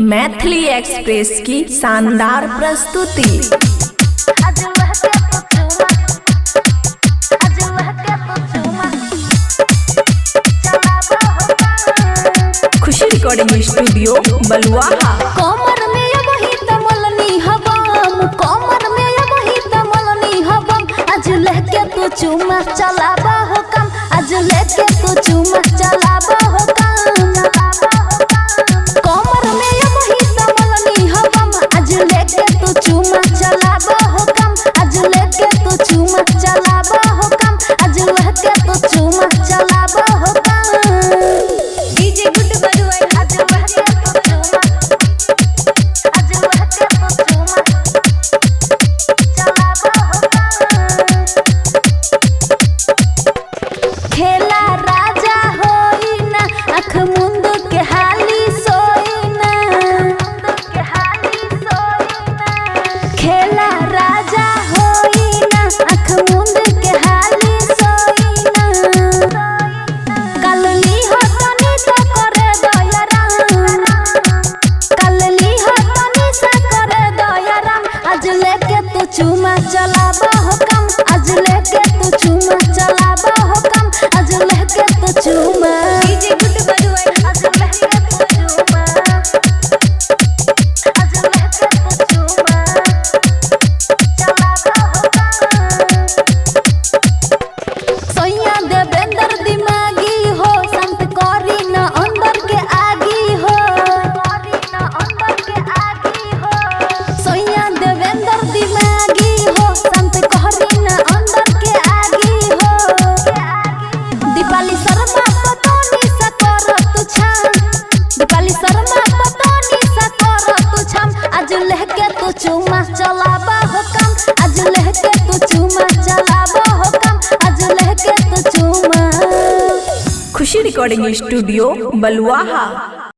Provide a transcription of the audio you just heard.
Maithili express की शानदार प्रस्तुति। खुशी रिकॉर्डिंग स्टूडियो बलुआहा। कमर में वही तमलनी हवम, कमर में वही तमलनी हवम। आज लेके तू चुमा चलाबा हो कम, आज लेके तू चुमा चलाबा हो कम। कमर में वही तमलनी हवम, आज लेके तू चुमा चलाबा हो कम, आज लेके तू चुमा चलाबा हो कम, आज लेके तू चुमा चलाबा हो कम। डीजे गुड बलुआ आज लेके तू चुमा, आज लेके तू चुमा चलाबा हो कम। खेला राजा होई ना, अख मुंद के हाली सोई ना, खेला राजा होई ना, अख मुंद के हाली सोई ना। कलली हो तनी सा करे दयाराम, कलली हो तनी सा करे दयाराम। आज लेके तू चुमा चलाबा हो कम, आज लेके तू चुमा चलाबा हो कम, आज लेके तू चुमा। डीजे गुड बलुआ आज लेके तू चुमा, आज लेके तू चुमा चलाबा हो कम। सोया देवेंद्र दिमागी हो, संत करी न अंदर के आगी हो, करी न अंदर के आगी हो। सोया देवेंद्र दिमागी हो, संत करी न अंदर के आगी हो। दीपाली शर्मा पतोनी सा कर तू छाम, दीपाली शर्मा पतोनी सा कर तू छाम। आज लेके तू चुमा चलाबा हो कम, आज लेके तू चुमा चलाबा हो कम, आज लेके तू चुमा। खुशी रिकॉर्डिंग स्टूडियो बलुआहा।